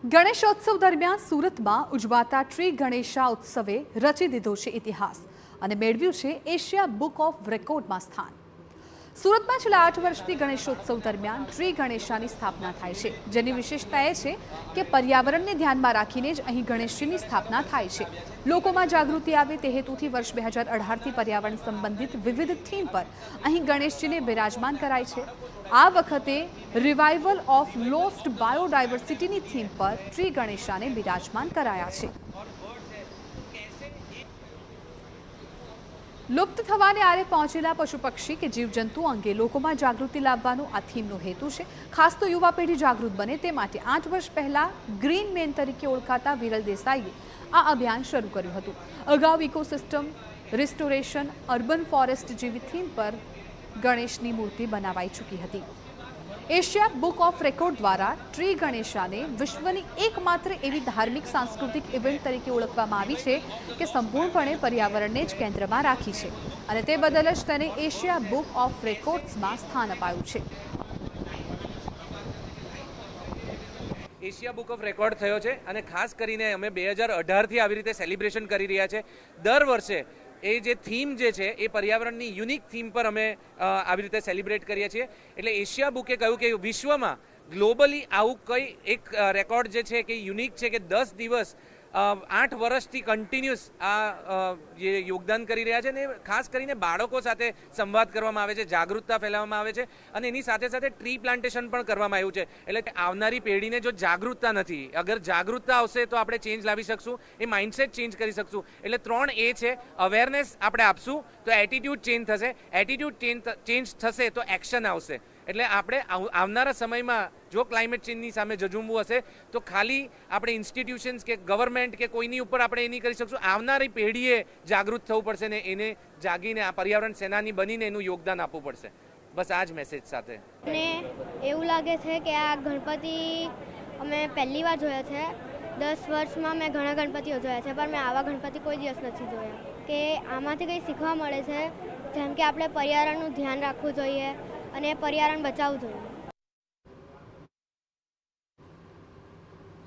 ગણેશોત્સવ દરમિયાન સુરતમાં ઉજવાતા ટ્રી ગણેશા ઉત્સવે રચી દીધો છે ઇતિહાસ અને મેળવ્યું છે એશિયા બુક ઓફ રેકોર્ડમાં સ્થાન। સુરતમાં છેલ્લા 8 વર્ષથી ગણેશોત્સવ દરમિયાન ટ્રી ગણેશાની સ્થાપના થાય છે, જેની વિશેષતા એ છે કે પર્યાવરણને ધ્યાનમાં રાખીને જ અહીં ગણેશજીની સ્થાપના થાય છે। લોકોમાં જાગૃતિ આવે તે હેતુથી વર્ષ 2018થી પર્યાવરણ સંબંધિત વિવિધ થીમ પર અહીં ગણેશજીને બિરાજમાન કરાય છે। આ વખતે રિવાઇવલ ઓફ લોસ્ટ બાયોડાયવર્સિટીની થીમ પર ટ્રી ગણેશાને બિરાજમાન કરાયા છે। લુપ્ત થવાને આરે પહોંચેલા પશુ પક્ષી કે જીવજંતુ અંગે લોકોમાં જાગૃતિ લાવવાનો આ થીમનો હેતુ છે। ખાસ તો યુવા પેઢી જાગૃત બને તે માટે 8 વર્ષ પહેલા ગ્રીન મેન તરીકે ઓળખાતા વિરલ દેસાઈએ આ અભિયાન શરૂ કર્યું હતું। અગાઉ ઇકોસિસ્ટમ રિસ્ટોરેશન અર્બન ફોરેસ્ટ જેવી થીમ પર ગણેશની મૂર્તિ બનાવાઈ ચૂકી હતી। એશિયા બુક ઓફ રેકોર્ડ દ્વારા ટ્રી ગણેશાને વિશ્વની એકમાત્ર એવી ધાર્મિક સાંસ્કૃતિક ઇવેન્ટ તરીકે ઓળખવામાં આવી છે કે સંપૂર્ણપણે પર્યાવરણને જ કેન્દ્રમાં રાખી છે અને તે બદલ જ તેને એશિયા બુક ઓફ રેકોર્ડ્સમાં સ્થાન અપાયું છે। એશિયા બુક ઓફ રેકોર્ડ થયો છે અને ખાસ કરીને અમે 2018થી આવી રીતે સેલિબ્રેશન કરી રહ્યા છે। દર વર્ષે એ જે થીમ જે છે એ પર્યાવરણની યુનિક થીમ પર અમે આવી રીતે સેલિબ્રેટ કરીએ છીએ। એટલે એશિયા બુકે કહ્યું કે વિશ્વમાં ગ્લોબલી આવું કઈ એક રેકોર્ડ જે છે કે યુનિક છે કે 10 દિવસ 8 વર્ષથી કન્ટિન્યુઅસ જે યોગદાન કરી રહ્યા છે ને ખાસ કરીને બાળકો સાથે સંવાદ કરવામાં આવે છે, જાગૃતતા ફેલાવવામાં આવે છે અને એની સાથે સાથે ટ્રી પ્લાન્ટેશન પણ કરવામાં આવ્યું છે। એટલે કે આવનારી પેઢીને જો જાગૃતતા નથી, અગર જાગૃતતા આવશે તો આપણે ચેન્જ લાવી શકશું, એ માઇન્ડસેટ ચેન્જ કરી શકશું। એટલે 3 એ છે, અવેરનેસ આપણે આપશું તો એટીટ્યુડ ચેન્જ થશે, એટીટ્યુડ ચેન્જ થશે તો એક્શન આવશે। એટલે આપણે આવનારા સમયમાં જો ક્લાઇમેટ ચેન્જની સામે ઝઝૂમવું હશે તો ખાલી આપણે ઇન્સ્ટિટ્યુશન્સ કે ગવર્મેન્ટ કે કોઈની ઉપર આપણે એ નહીં કરી શકશું, આવનારી પેઢીએ જાગૃત થવું પડશે ને એને જાગીને આ પર્યાવરણ સેનાની બનીને એનું યોગદાન આપવું પડશે। બસ આ જ મેસેજ સાથે મને એવું લાગે છે કે આ ગણપતિ અમે પહેલી વાર જોયા છે। 10 વર્ષમાં મેં ઘણા ગણપતિઓ જોયા છે પણ મેં આવા ગણપતિ કોઈ દિવસ નથી જોયા। કે આમાંથી કંઈ શીખવા મળે છે, જેમ કે આપણે પર્યાવરણનું ધ્યાન રાખવું જોઈએ અને પર્યાવરણ બચાવવું જોઈએ।